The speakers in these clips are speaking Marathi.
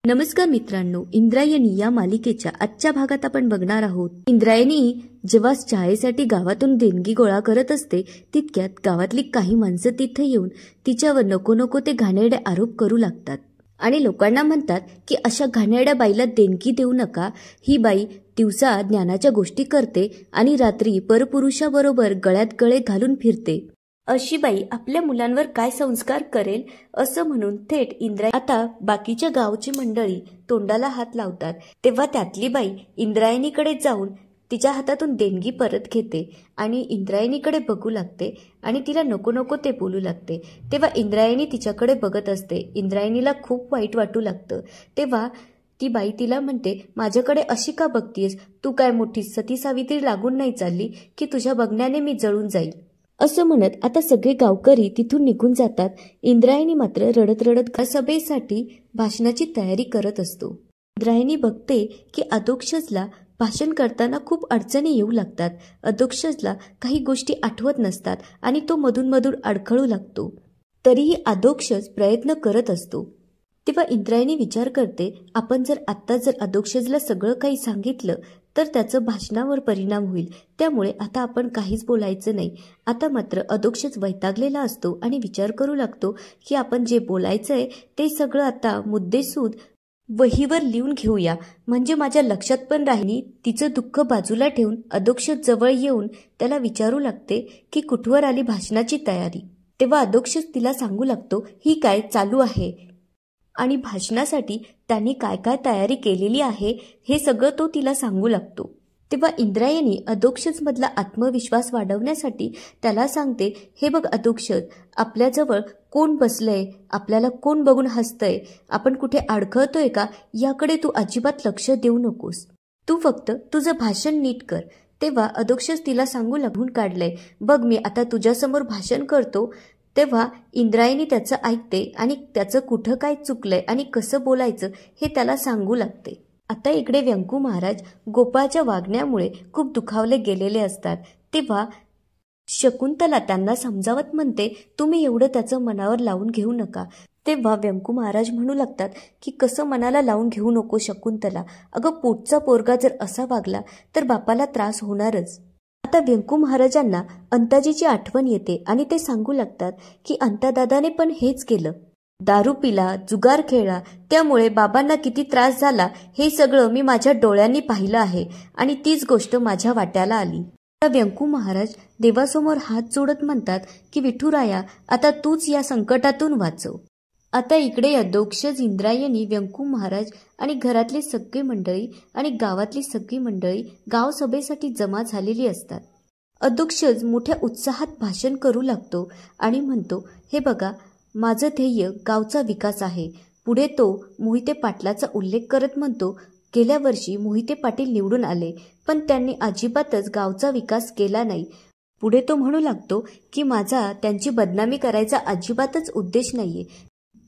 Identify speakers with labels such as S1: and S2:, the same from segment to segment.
S1: नमस्कार मित्रांनो, इंद्रायणी या मालिकेच्या आजच्या भागात आपण बघणार आहोत. इंद्रायणी जेव्हा चायसाठी गावातून देणगी गोळा करत असते तितक्यात गावातली काही माणसं तिथे येऊन तिच्यावर नको नको ते घाणेरडे आरोप करू लागतात आणि लोकांना म्हणतात की अशा घाणेरड्या बाईला देणगी देऊ नका. ही बाई दिवसा ज्ञानाच्या गोष्टी करते आणि रात्री परपुरुषाबरोबर गळ्यात गळे घालून फिरते. अशी बाई आपल्या मुलांवर काय संस्कार करेल असं म्हणून थेट इंद्रायणी. आता बाकीच्या गावची मंडळी तोंडाला हात लावतात तेव्हा त्यातली बाई इंद्रायणीकडे जाऊन तिच्या हातातून देणगी परत घेते आणि इंद्रायणीकडे बघू लागते आणि तिला नको नको ते बोलू लागते. तेव्हा इंद्रायणी तिच्याकडे बघत असते. इंद्रायणीला खूप वाईट वाटू लागतं. तेव्हा ती बाई तिला म्हणते, माझ्याकडे अशी का बघतीयस? तू काय मोठी सती सावित्री लागून नाही चालली की तुझ्या बघण्याने मी जळून जाईल? असं म्हणत आता सगळे गावकरी तिथून निघून जातात. इंद्रायणी मात्र रडत रडत सभेसाठी भाषणाची तयारी करत असतो. इंद्रायणी बघते की अधोक्षजला भाषण करताना खूप अडचणी येऊ लागतात. अधोक्षजला काही गोष्टी आठवत नसतात आणि तो मधून मधून अडखळू लागतो. तरीही अधोक्षज प्रयत्न करत असतो. तेव्हा इंद्रायणी विचार करते, आपण जर अधोक्षजला सगळं काही सांगितलं तर त्याचं भाषणावर परिणाम होईल. त्यामुळे आता आपण काहीच बोलायचं नाही. आता मात्र अधोक्षज वैतागलेला असतो आणि विचार करू लागतो की आपण जे बोलायचंय ते सगळं आता मुद्देसूद वहीवर लिहून घेऊया, म्हणजे माझ्या लक्षात पण राहिली. तिचं दुःख बाजूला ठेवून अधोक्षज जवळ येऊन त्याला विचारू लागते की कुठवर आली भाषणाची तयारी. तेव्हा अधोक्षज तिला सांगू लागतो ही काय चालू आहे आणि भाषणासाठी त्यांनी काय काय तयारी केलेली आहे हे सगळं तो तिला सांगू लागतो. तेव्हा इंद्रायणी अधोक्षज मधला आत्मविश्वास वाढवण्यासाठी त्याला सांगते, हे बघ अधोक्षज, आपल्याजवळ कोण बसलंय, आपल्याला कोण बघून हसतंय, आपण कुठे अडखळतोय का याकडे तू अजिबात लक्ष देऊ नकोस. तू फक्त तुझं भाषण नीट कर. तेव्हा अधोक्षज तिला सांगू लागून काढलंय, बघ मी आता तुझ्यासमोर भाषण करतो. तेव्हा इंद्रायणी त्याचं ऐकते आणि त्याचं कुठं काय चुकलंय आणि कसं बोलायचं हे त्याला सांगू लागते. आता इकडे व्यंकू महाराज गोपाळच्या वागण्यामुळे खूप दुखावले गेलेले असतात. तेव्हा शकुंतला त्यांना समजावत म्हणते, तुम्ही एवढं त्याचं मनावर लावून घेऊ नका. तेव्हा व्यंकू महाराज म्हणू लागतात की कसं मनाला लावून घेऊ नको शकुंतला, अगं पोटचा पोरगा जर असा वागला तर बापाला त्रास होणारच. आता व्यंकू महाराजांना अंताजीची आठवण येते आणि ते सांगू लागतात की अंतादादाने पण हेच केलं, दारू पिला, जुगार खेळला, त्यामुळे बाबांना किती त्रास झाला हे सगळं मी माझ्या डोळ्यांनी पाहिलं आहे आणि तीच गोष्ट माझ्या वाट्याला आली. आता व्यंकू महाराज देवासमोर हात जोडत म्हणतात की विठुराया, आता तूच या संकटातून वाचव. आता इकडे अधोक्षज, इंद्रायणी, व्यंकू महाराज आणि घरातली सगळी मंडळी आणि गावातली सगळी मंडळी गाव सभेसाठी जमा झालेली असतात. अधोक्षज मोठ्या उत्साहात भाषण करू लागतो आणि म्हणतो, हे बघा, माझं ध्येय गावचा विकास आहे. पुढे तो मोहिते पाटलाचा उल्लेख करत म्हणतो, गेल्या वर्षी मोहिते पाटील निवडून आले पण त्यांनी अजिबातच गावचा विकास केला नाही. पुढे तो म्हणू लागतो की माझा त्यांची बदनामी करायचा अजिबातच उद्देश नाहीये.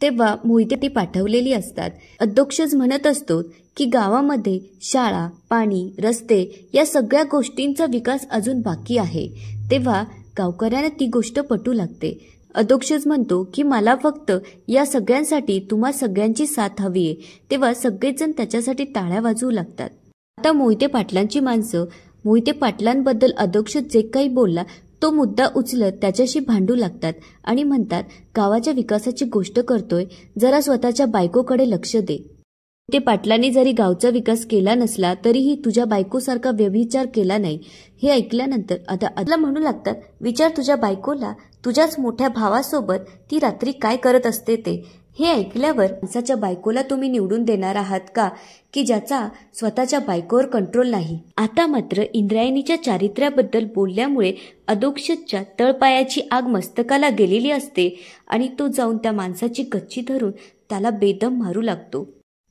S1: तेव्हा मोहिते पाठवलेली असतात. अधोक्षज म्हणत असतो की गावामध्ये शाळा, पाणी, रस्ते या सगळ्या गोष्टींचा विकास अजून बाकी आहे. तेव्हा गावकऱ्यांना ती गोष्ट पटू लागते. अधोक्षज म्हणतो की मला फक्त या सगळ्यांसाठी तुम्हा सगळ्यांची साथ हवी आहे. तेव्हा सगळेजण त्याच्यासाठी टाळ्या वाजवू लागतात. आता मोहिते पाटलांची माणसं मोहिते पाटलांबद्दल अधोक्षज जे काही बोलला तो मुद्दा उचलत त्याच्याशी भांडू लागतात आणि म्हणतात, गावाच्या विकासाची गोष्ट करतोय, जरा स्वतःच्या बायकोकडे लक्ष दे. ते पाटलांनी जरी गावचा विकास केला नसला तरीही तुझ्या बायकोसारखा व्यभिचार केला नाही. हे ऐकल्यानंतर आता म्हणू लागतात, विचार तुझ्या बायकोला, तुझ्याच मोठ्या भावासोबत ती रात्री काय करत असते ते. हे ऐकल्यावर माणसाच्या बायकोला तुम्ही निवडून देणार आहात का की ज्याचा स्वतःच्या बायकोवर कंट्रोल नाही. आता मात्र इंद्रायणीच्या चारित्र्याबद्दल बोलल्यामुळे अधोक्षजच्या तळपायाची आग मस्तकाला गेलेली असते आणि तो जाऊन त्या माणसाची गच्ची धरून त्याला बेदम मारू लागतो.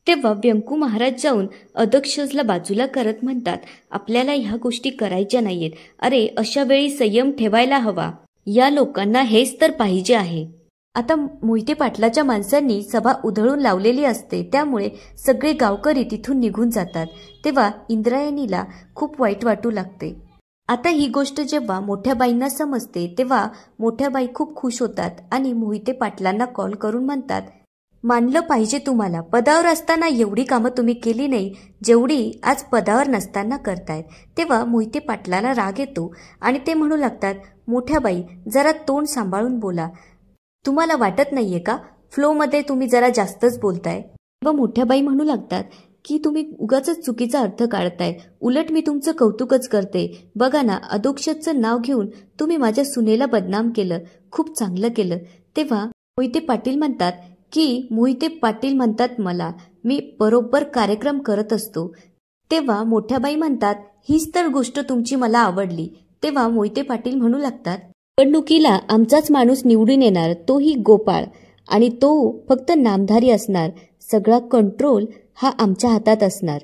S1: तेव्हा व्यंकू महाराज जाऊन अधोक्षजला बाजूला करत म्हणतात, आपल्याला ह्या गोष्टी करायच्या नाहीयेत. अरे, अशा वेळी संयम ठेवायला हवा. या लोकांना हेच तर पाहिजे आहे. आता मोहिते पाटलाच्या माणसांनी सभा उधळून लावलेली असते, त्यामुळे सगळे गावकरी तिथून निघून जातात. तेव्हा इंद्रायणीला खूप वाईट वाटू लागते. आता ही गोष्ट जेव्हा मोठ्या बाईंना समजते तेव्हा मोठ्या बाई खूप खुश होतात आणि मोहिते पाटलांना कॉल करून म्हणतात, मानलं पाहिजे तुम्हाला. पदावर असताना एवढी कामं तुम्ही केली नाही जेवढी आज पदावर नसताना करतायत. तेव्हा मोहिते पाटलाला राग येतो आणि ते म्हणू लागतात, मोठ्या बाई जरा तोंड सांभाळून बोला. तुम्हाला वाटत नाहीये का फ्लोमध्ये तुम्ही जरा जास्तच बोलताय? व मोठ्या बाई म्हणू लागतात की तुम्ही उगाच चुकीचा अर्थ काढताय. उलट मी तुमचं कौतुकच करते. बघा ना, अधोक्षजचं नाव घेऊन तुम्ही माझ्या सुनेला बदनाम केलं. खूप चांगलं केलं. तेव्हा मोहिते पाटील म्हणतात की मोहिते पाटील म्हणतात मला, मी बरोबर कार्यक्रम करत असतो. तेव्हा मोठ्याबाई म्हणतात, हीच तर गोष्ट तुमची मला आवडली. तेव्हा मोहिते पाटील म्हणू लागतात, निवडणुकीला आमचाच माणूस निवडून येणार, तोही गोपाळ, आणि तो फक्त नामधारी असणार. सगळा कंट्रोल हा आमच्या हातात असणार.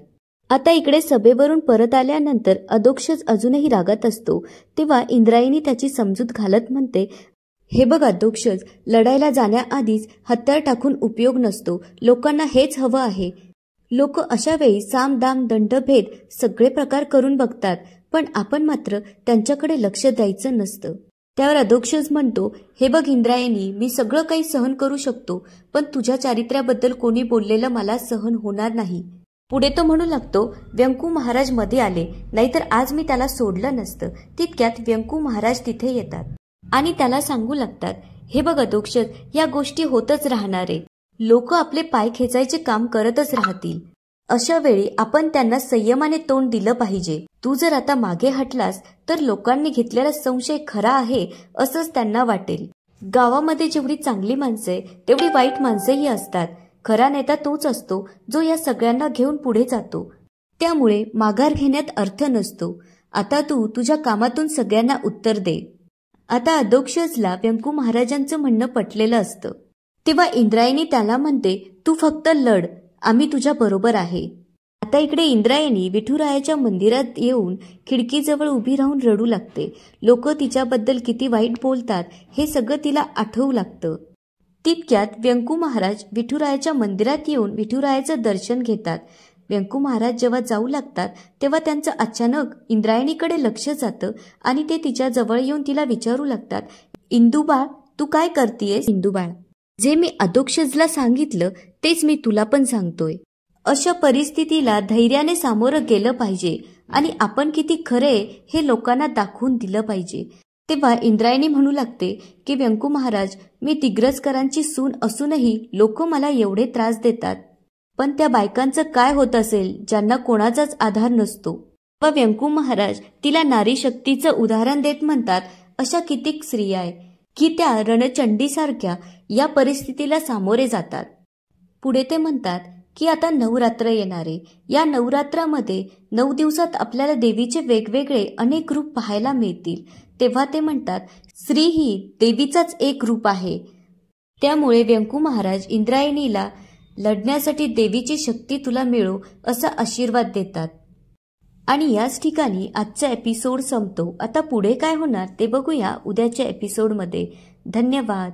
S1: आता इकडे सभेवरून परत आल्यानंतर अधोक्षज अजूनही रागात असतो. तेव्हा इंद्रायणी त्याची समजूत घालत म्हणते, हे बघ अधोक्षज, लढायला जाण्याआधीच हत्यार टाकून उपयोग नसतो. लोकांना हेच हवं आहे. लोक अशा वेळी साम दाम दंडभेद सगळे प्रकार करून बघतात, पण आपण मात्र त्यांच्याकडे लक्ष द्यायचं नसतं. त्यावर अधोक्षज म्हणतो, हे बघ इंद्रायणी, मी सगळं काही सहन करू शकतो, पण तुझ्या चारित्र्याबद्दल कोणी बोललेलं मला सहन होणार नाही. पुढे तो म्हणू लागतो, व्यंकू महाराज मध्ये आले, नाहीतर आज मी त्याला सोडलं नसतं. तितक्यात व्यंकू महाराज तिथे येतात आणि त्याला सांगू लागतात, हे बघ अधोक्षज, या गोष्टी होतच राहणारे. लोक आपले पाय खेचायचे काम करतच राहतील. अशा वेळी आपण त्यांना संयमाने तोंड दिलं पाहिजे. तू जर आता मागे हटलास तर लोकांनी घेतलेला संशय खरा आहे असंच त्यांना वाटेल. गावामध्ये जेवढी चांगली माणसे तेवढी वाईट माणसेही असतात. खरा नेता तोच असतो जो या सगळ्यांना घेऊन पुढे जातो. त्यामुळे माघार घेण्यात अर्थ नसतो. आता तू तुझ्या कामातून सगळ्यांना उत्तर दे. आता अधोक्षजला व्यंकू महाराजांचं म्हणणं पटलेलं असतं. तेव्हा इंद्रायणी त्याला म्हणते, तू फक्त लढ, आम्ही तुझ्या बरोबर आहे. आता इकडे इंद्रायणी विठुरायाच्या मंदिरात येऊन खिडकीजवळ उभी राहून रडू लागते. लोक तिच्याबद्दल किती वाईट बोलतात हे सगळं तिला आठवू लागतं. तितक्यात व्यंकू महाराज विठुरायाच्या मंदिरात येऊन विठुरायाचं दर्शन घेतात. व्यंकू महाराज जेव्हा जाऊ लागतात तेव्हा त्यांचं अचानक इंद्रायणीकडे लक्ष जातं आणि ते तिच्या जवळ येऊन तिला विचारू लागतात, इंदुबाळ, तू काय करतीयेस? इंदुबाळ, जे मी अधोक्षजला सांगितलं तेच मी तुला पण सांगतोय. अशा परिस्थितीला धैर्याने सामोरं गेलं पाहिजे आणि आपण किती खरे हे लोकांना दाखवून दिलं पाहिजे. तेव्हा इंद्रायणी म्हणू लागते की व्यंकू महाराज, मी दिग्रजकरांची सून असूनही लोक मला एवढे त्रास देतात, पण त्या बायकांचं काय होत असेल ज्यांना कोणाचाच आधार नसतो. व व्यंकू महाराज तिला नारी शक्तीचं उदाहरण देत म्हणतात, अशा कितीक स्त्रिया आहे की त्या रणचंडीसारख्या या परिस्थितीला सामोरे जातात. पुढे ते म्हणतात की आता नवरात्र येणारे, या नवरात्रामध्ये 9 दिवसात आपल्याला देवीचे वेगवेगळे अनेक रूप पाहायला मिळतील. तेव्हा ते म्हणतात, स्त्री ही देवीचाच एक रूप आहे. त्यामुळे व्यंकू महाराज इंद्रायणीला लढण्यासाठी देवीची शक्ती तुला मिळो असा आशीर्वाद देतात. आणि याच ठिकाणी आजचा एपिसोड संपतो. आता पुढे काय होणार ते बघूया उद्याच्या एपिसोडमध्ये. धन्यवाद.